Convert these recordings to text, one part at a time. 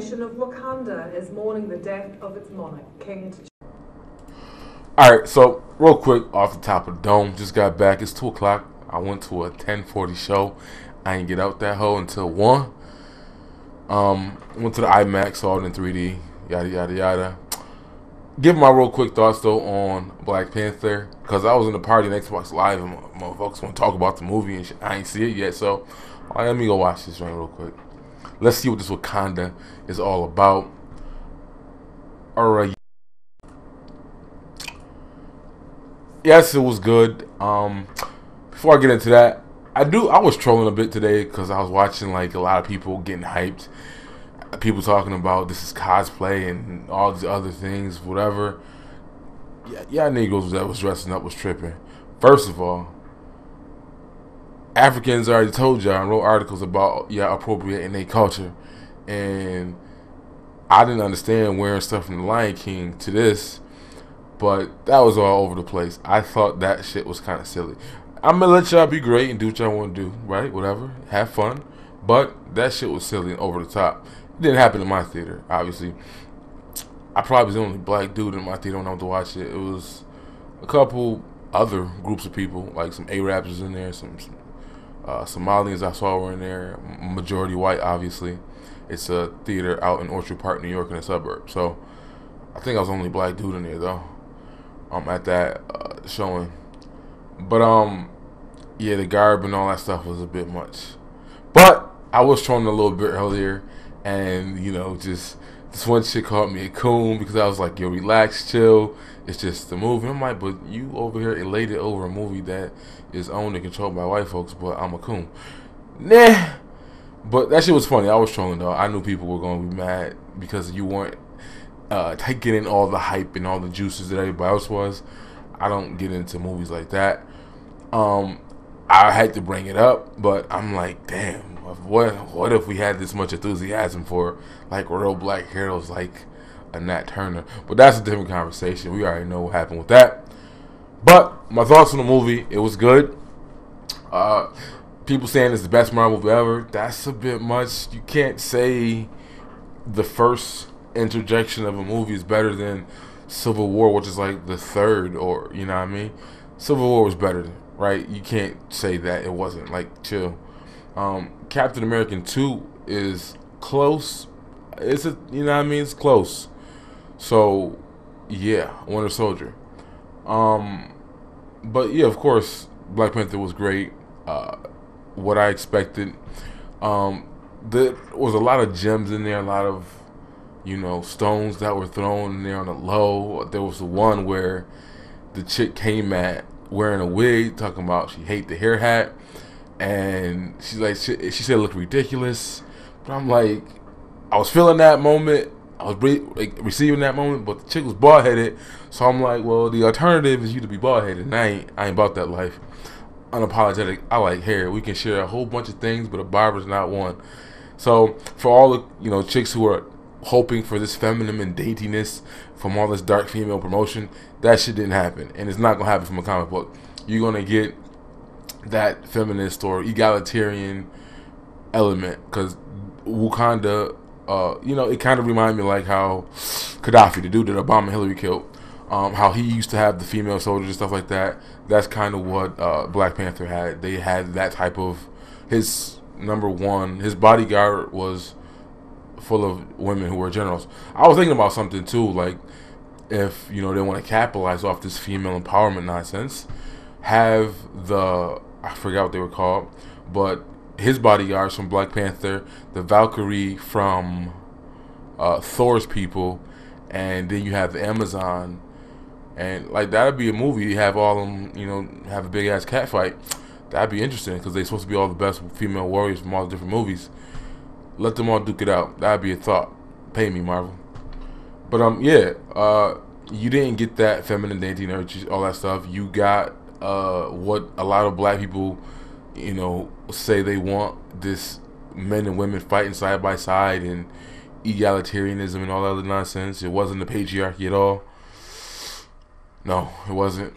nation of Wakanda is mourning the death of its monarch, King T'Challa. Alright, so real quick off the top of the dome, just got back. It's 2 o'clock. I went to a 10:40 show. I didn't get out that hole until 1. Went to the IMAX, saw it in 3D, yada yada yada. Give my real quick thoughts though on Black Panther, because I was in the party on Xbox Live and motherfuckers want to talk about the movie and shit. I ain't see it yet, so let me go watch this one real quick. Let's see what this Wakanda is all about. Alright. Yes, it was good. Before I get into that, I was trolling a bit today because I was watching like a lot of people getting hyped. People talking about this is cosplay and all these other things, whatever. Yeah, niggas that was dressing up was tripping. First of all, Africans already told y'all and wrote articles about y'all appropriating their culture, and I didn't understand wearing stuff from the Lion King to this, but that was all over the place. I thought that shit was kind of silly. I'm gonna let y'all be great and do what y'all want to do, right? Whatever, have fun. But that shit was silly and over the top. It didn't happen in my theater, obviously. I probably was the only black dude in my theater when I went to watch it. It was a couple other groups of people, like some Arabs was in there, some Somalians I saw were in there, majority white, obviously. It's a theater out in Orchard Park, New York, in the suburbs. So I think I was the only black dude in there though. At that showing. But yeah, the garb and all that stuff was a bit much. But I was trolling a little bit earlier, and just this one chick called me a coon because I was like, yo, relax, chill. It's just a movie. I'm like, but you over here elated over a movie that is owned and controlled by white folks, but I'm a coon. Nah. But that shit was funny. I was trolling though. I knew people were going to be mad because you weren't taking in all the hype and all the juices that everybody else was. I don't get into movies like that. I had to bring it up, but I'm like, damn, what if we had this much enthusiasm for like real black heroes like a Nat Turner? But that's a different conversation. We already know what happened with that. But my thoughts on the movie, it was good. People saying it's the best Marvel movie ever. That's a bit much. You can't say the first interjection of a movie is better than Civil War, which is like the third, or you know what I mean. Civil War was better, right? You can't say that it wasn't. Like, chill. Captain America 2 is close. It's it's close. So yeah, Winter Soldier. But yeah, of course, Black Panther was great. What I expected. There was a lot of gems in there, a lot of stones that were thrown in there on the low. There was the one where the chick came at wearing a wig, talking about she hate the hair hat, and she's like, she said it looked ridiculous. But I'm like, I was feeling that moment. I was receiving that moment, but the chick was bald headed, so I'm like, well, the alternative is you to be bald headed, and I ain't about that life. Unapologetic. I like hair. We can share a whole bunch of things, but a barber's not one. So for all the chicks who are hoping for this feminine and daintiness from all this dark female promotion, that shit didn't happen, and it's not gonna happen from a comic book. You're gonna get that feminist or egalitarian element because Wakanda, it kind of reminded me like how Gaddafi, the dude that Obama and Hillary killed, how he used to have the female soldiers and stuff like that. That's kind of what Black Panther had. They had that type of, his bodyguard was full of women who were generals. I was thinking about something too, like if they want to capitalize off this female empowerment nonsense, have I forgot what they were called, but his bodyguards from Black Panther, the Valkyrie from Thor's people, and then you have the Amazon, and like that'd be a movie. You have all of them, have a big ass cat fight. That'd be interesting because they're supposed to be all the best female warriors from all the different movies. Let them all duke it out. That'd be a thought. Pay me, Marvel. But you didn't get that feminine dainty nurture, all that stuff. You got what a lot of black people, say they want, this men and women fighting side by side and egalitarianism and all that other nonsense. It wasn't the patriarchy at all. No, it wasn't.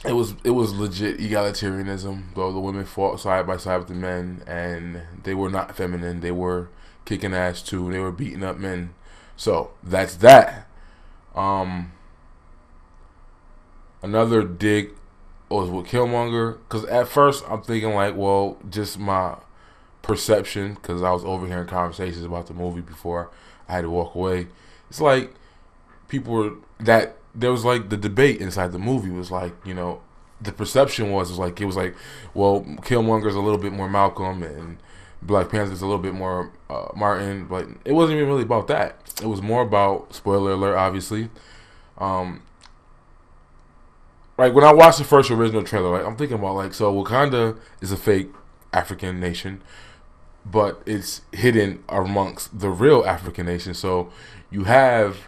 it was legit egalitarianism. Though the women fought side by side with the men, and they were not feminine. They were kicking ass too. They were beating up men. So that's that. Um, Another dig was with Killmonger, because at first I'm thinking like, well, just my perception, because I was overhearing conversations about the movie before I had to walk away. It's like people were that there was like the debate inside the movie was like, the perception was like, it was like, well, Killmonger's a little bit more Malcolm and Black Panther's a little bit more Martin, but it wasn't even really about that. It was more about, spoiler alert, obviously. Um, like when I watched the first original trailer, right, I'm thinking about like, so Wakanda is a fake African nation, but it's hidden amongst the real African nation. So you have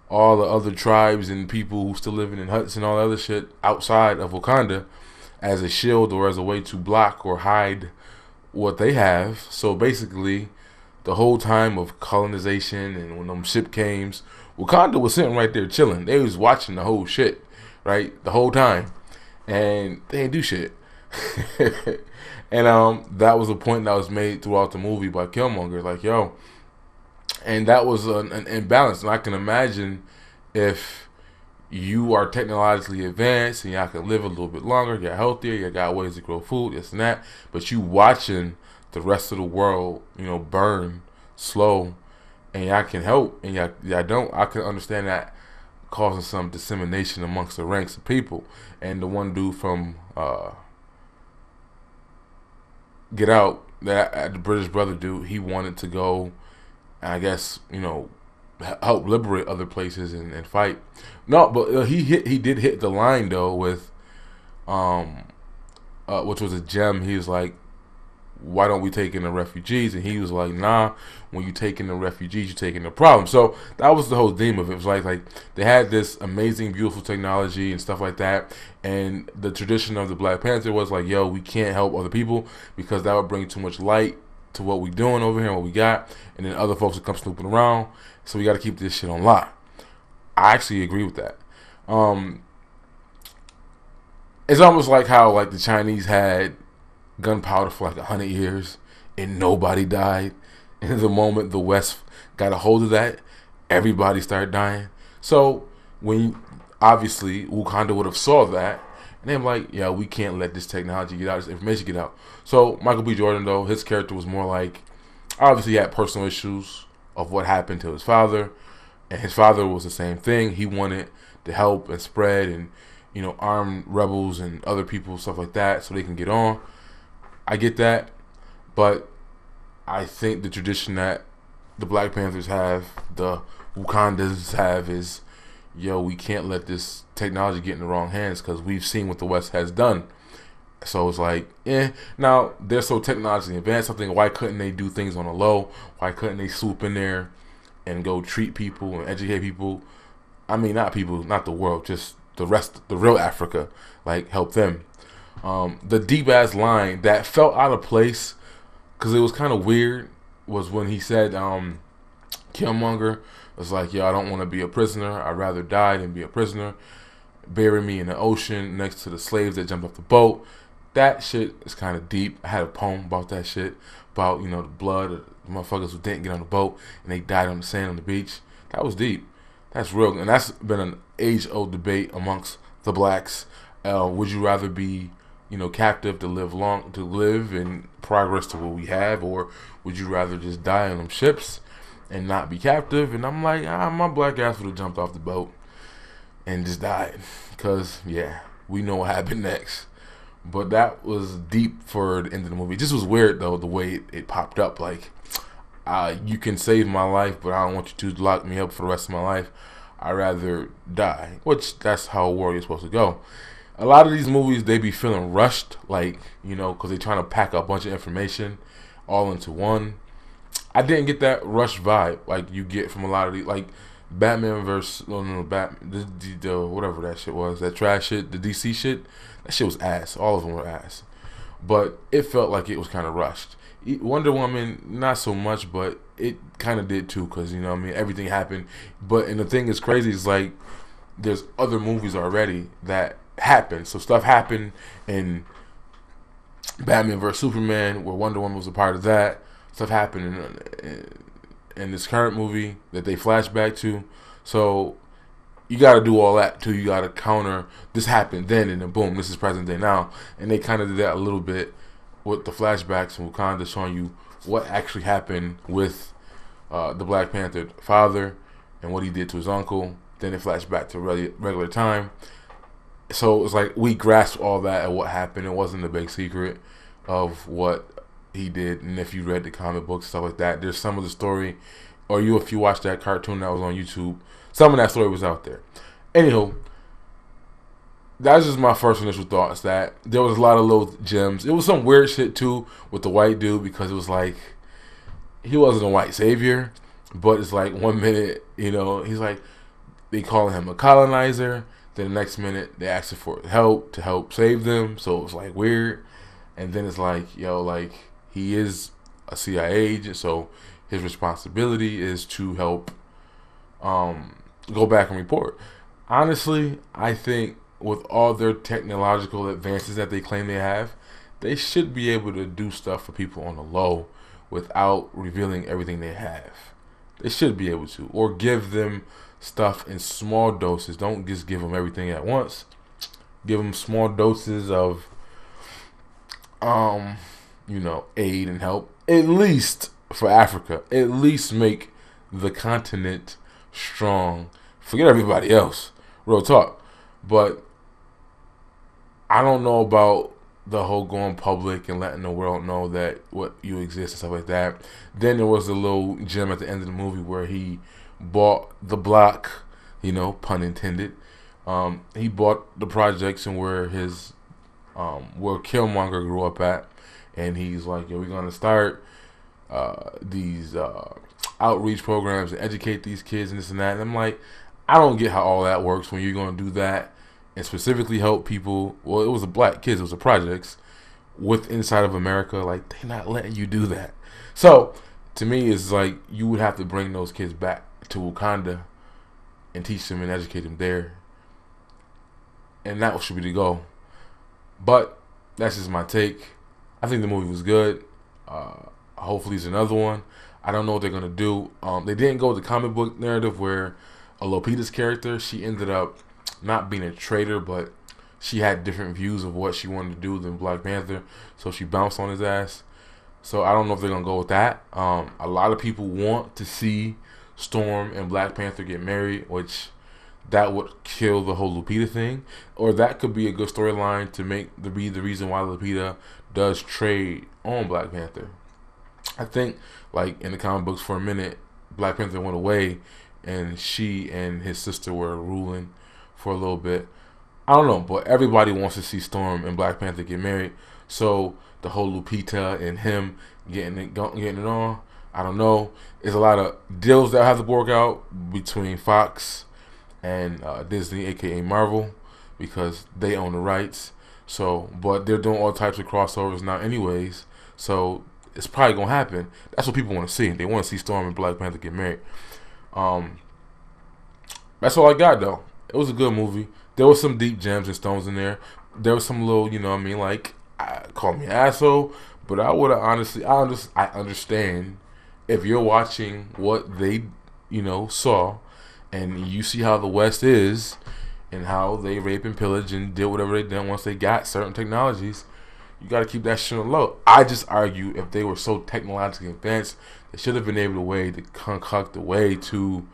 all the other tribes and people who still living in huts and all that other shit outside of Wakanda as a shield or as a way to block or hide what they have. So basically, the whole time of colonization and when them ship came, Wakanda was sitting right there chilling. They was watching the whole shit, right, the whole time, and they didn't do shit. And that was a point that was made throughout the movie by Killmonger, like, yo, and that was an imbalance. And I can imagine if you are technologically advanced and y'all can live a little bit longer, get healthier, you got ways to grow food, this and that, but you watching the rest of the world, burn slow, and y'all can help, and y'all don't. I can understand that causing some dissemination amongst the ranks of people. And the one dude from Get Out, that the British brother dude, he wanted to go, I guess, help liberate other places and fight. No, but he did hit the line though with which was a gem. He was like, why don't we take in the refugees? And he was like, nah, when you take in the refugees, you take in the problem. So that was the whole theme of it. It was like they had this amazing, beautiful technology and stuff like that. And the tradition of the Black Panther was like, yo, we can't help other people because that would bring too much light to what we doing over here and what we got. And then other folks would come snooping around. So we got to keep this shit on lock. I actually agree with that. It's almost like how like the Chinese had gunpowder for like 100 years and nobody died. And the moment the West got a hold of that, everybody started dying. So when obviously Wakanda would have saw that, and they're like, yeah, we can't let this technology get out, this information get out. So Michael B. Jordan, though, his character was more like, obviously he had personal issues of what happened to his father, and his father was the same thing. He wanted to help and spread and arm rebels and other people, stuff like that, so they can get on. I get that, but I think the tradition that the Black Panthers have, the Wakandas have, is, yo, we can't let this technology get in the wrong hands because we've seen what the West has done. So it's like, now they're so technologically advanced. I'm thinking, why couldn't they do things on the low? Why couldn't they swoop in there and go treat people and educate people? I mean, not people, not the world, just the rest, the real Africa, like help them. The deep ass line that felt out of place because it was kind of weird was when he said, Killmonger was like, yo, I don't want to be a prisoner. I'd rather die than be a prisoner. Bury me in the ocean next to the slaves that jumped off the boat. That shit is kind of deep. I had a poem about that shit, about the blood of the motherfuckers who didn't get on the boat and they died on the sand on the beach. That was deep. That's real, and that's been an age-old debate amongst the blacks. Would you rather be captive to live in progress to what we have, or would you rather just die on them ships and not be captive? And I'm like, my black ass would have jumped off the boat and just died, because we know what happened next. But that was deep for the end of the movie. It just was weird though, the way it popped up. Like, you can save my life, but I don't want you to lock me up for the rest of my life. I'd rather die, which that's how a warrior's supposed to go. A lot of these movies, they be feeling rushed, like, because they're trying to pack a bunch of information all into one. I didn't get that rush vibe like you get from a lot of these, like Batman versus, the whatever that shit was, that trash shit, the DC shit, that shit was ass. All of them were ass. But it felt like it was kind of rushed. Wonder Woman, not so much, but it kind of did too, because, everything happened. And the thing is crazy is, like, there's other movies already that happened. So stuff happened in Batman vs Superman, where Wonder Woman was a part of that. Stuff happened in this current movie that they flash back to. So you got to do all that too. You got to counter this happened then, and then boom, this is present day now. And they kind of did that a little bit with the flashbacks in Wakanda, showing you what actually happened with the Black Panther father and what he did to his uncle. Then it flashed back to regular time. So it's like we grasped all that and what happened. It wasn't a big secret of what he did. And if you read the comic books, stuff like that, there's some of the story, or if you watched that cartoon that was on YouTube, some of that story was out there. Anywho, that's just my first initial thoughts. That there was a lot of little gems. It was some weird shit too with the white dude, because it was like he wasn't a white savior, but it's like 1 minute, he's like, they calling him a colonizer. Then the next minute they asked him for help to help save them. So it was like weird. And then it's like, he is a CIA agent, so his responsibility is to help go back and report. Honestly, I think with all their technological advances that they claim they have, they should be able to do stuff for people on the low without revealing everything they have. They should be able to, or give them stuff in small doses. Don't just give them everything at once. Give them small doses of aid and help, at least for Africa. At least make the continent strong. Forget everybody else, real talk. But I don't know about the whole going public and letting the world know that what you exist and stuff like that. Then there was a little gem at the end of the movie where he bought the block, pun intended. He bought the projects and where his where Killmonger grew up at, and he's like, we're gonna start these outreach programs and educate these kids and this and that. And I'm like, I don't get how all that works when you're gonna do that and specifically help people. Well, it was a black kids, it was a projects with inside of America. Like, they're not letting you do that. So to me, it's like you would have to bring those kids back to Wakanda and teach them and educate them there, and that should be the goal. But that's just my take. I think the movie was good. Hopefully it's another one. I don't know what they're gonna do. They didn't go with the comic book narrative where Lupita's character, she ended up not being a traitor, but she had different views of what she wanted to do than Black Panther, so she bounced on his ass. So I don't know if they're gonna go with that. A lot of people want to see Storm and Black Panther get married, which that would kill the whole Lupita thing. Or that could be a good storyline to be the reason why Lupita does trade on Black Panther. I think, like in the comic books, for a minute, Black Panther went away, and she and his sister were ruling for a little bit. I don't know, but everybody wants to see Storm and Black Panther get married. So the whole Lupita and him getting it on, I don't know. There's a lot of deals that have to work out between Fox and Disney, aka Marvel, because they own the rights. So, but they're doing all types of crossovers now, anyways. So it's probably gonna happen. That's what people want to see. They want to see Storm and Black Panther get married. That's all I got though. It was a good movie. There was some deep gems and stones in there. There was some little, like, call me an asshole, but I would have honestly, I understand if you're watching what they, saw, and you see how the West is, and how they rape and pillage and did whatever they did once they got certain technologies. You got to keep that shit on low. I just argue if they were so technologically advanced, they should have been able to concoct a way to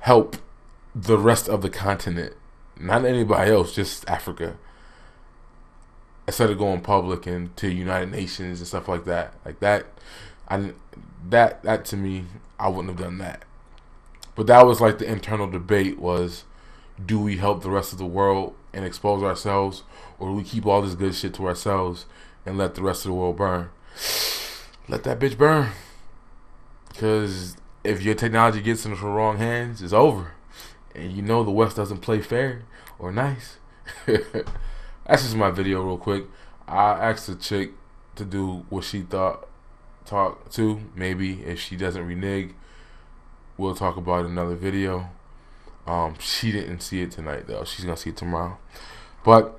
help the rest of the continent, not anybody else, just Africa. Instead of going public and to United Nations and stuff like that, that to me, I wouldn't have done that. But that was like the internal debate was, do we help the rest of the world and expose ourselves, or do we keep all this good shit to ourselves and let the rest of the world burn? Let that bitch burn. Because if your technology gets into the wrong hands, it's over. And the West doesn't play fair or nice. That's just my video real quick. I asked the chick to do what she talk to. Maybe if she doesn't renege, we'll talk about it in another video. She didn't see it tonight though. She's gonna see it tomorrow. But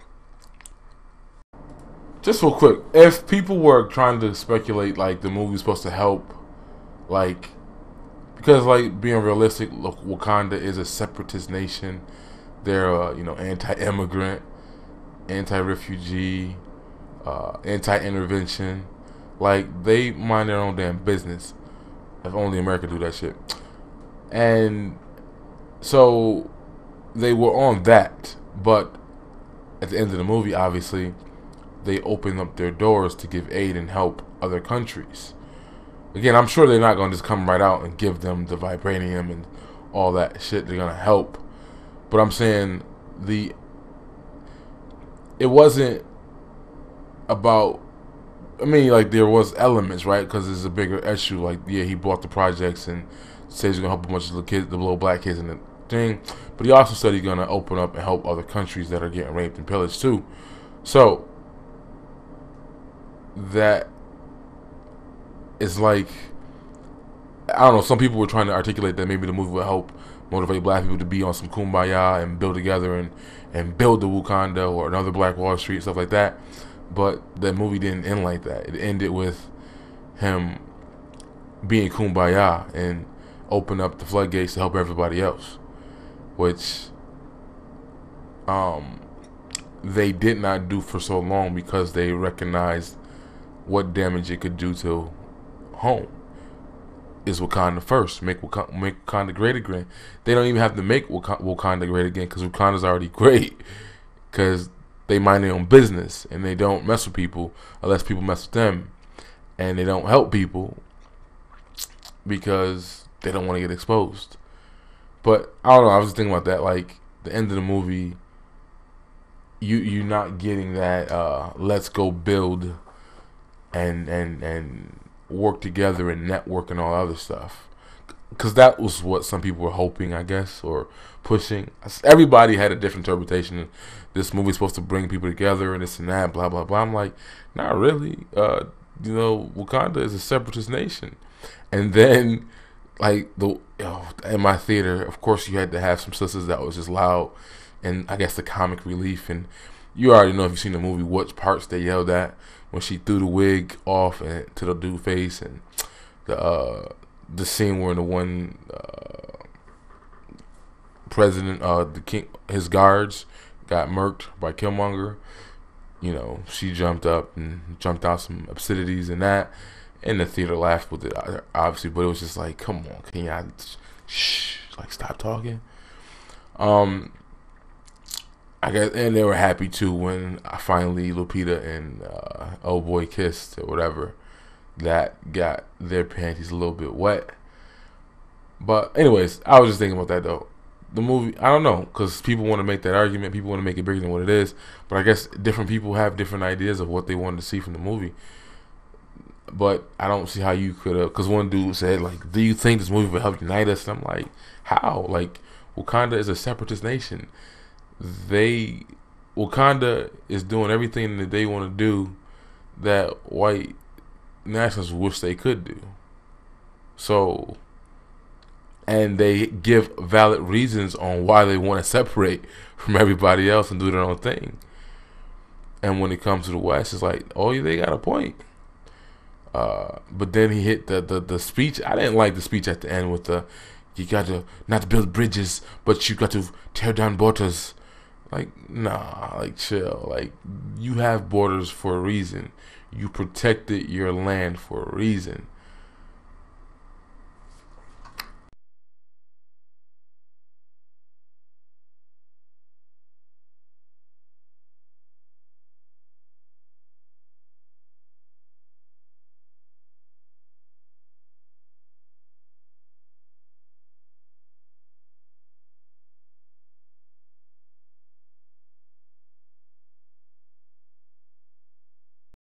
just real quick, if people were trying to speculate like the movie's supposed to help, like, because like being realistic, look, Wakanda is a separatist nation. They're anti-immigrant, anti-refugee, anti-intervention. Like, they mind their own damn business. If only America do that shit. And so they were on that, but at the end of the movie, obviously, they open up their doors to give aid and help other countries. Again, I'm sure they're not going to just come right out and give them the vibranium and all that shit. They're going to help. But I'm saying it wasn't about, I mean, like, there was elements, right? Because it's a bigger issue. Like, yeah, he bought the projects and says he's going to help a bunch of the kids, the little black kids in the thing. But he also said he's going to open up and help other countries that are getting raped and pillaged too. So that is like, I don't know, some people were trying to articulate that maybe the movie will help motivate black people to be on some kumbaya and build together and build the Wakanda or another Black Wall Street, stuff like that. But the movie didn't end like that. It ended with him being kumbaya and open up the floodgates to help everybody else, which they did not do for so long because they recognized what damage it could do to home. Is Wakanda first. Make Wakanda great again. They don't even have to make Wakanda great again because Wakanda's already great. Because they mind their own business and they don't mess with people unless people mess with them. And they don't help people because they don't want to get exposed. But I don't know. I was just thinking about that. Like, the end of the movie, you're not getting that let's go build and work together and network and all other stuff, because that was what some people were hoping, I guess, or pushing. Everybody had a different interpretation. This movie's supposed to bring people together and this and that, blah blah blah. I'm like, not really. Wakanda is a separatist nation. And then, like, in my theater, of course, you had to have some sisters that was just loud, and I guess the comic relief. And you already know, if you've seen the movie, what parts they yelled at when she threw the wig off and to the dude's face, and the scene where the one president, the king, his guards got murked by Killmonger. She jumped up and jumped out some obscenities and that, and the theater laughed with it, obviously. But it was just like, come on, can y'all stop talking? I guess, and they were happy too when finally Lupita and old boy kissed or whatever. That got their panties a little bit wet. But anyways, I was just thinking about that though. The movie, I don't know, because people want to make that argument. People want to make it bigger than what it is. But I guess different people have different ideas of what they wanted to see from the movie. But I don't see how you could have, because one dude said, like, do you think this movie will help unite us? And I'm like, how? Like, Wakanda is a separatist nation. Wakanda is doing everything that they want to do that white nationalists wish they could do. So, and they give valid reasons on why they want to separate from everybody else and do their own thing. And when it comes to the West, it's like, oh, yeah, they got a point. But then he hit the speech. I didn't like the speech at the end with you got to not build bridges, but you got to tear down borders. Like, nah, like, chill. Like, you have borders for a reason. You protected your land for a reason.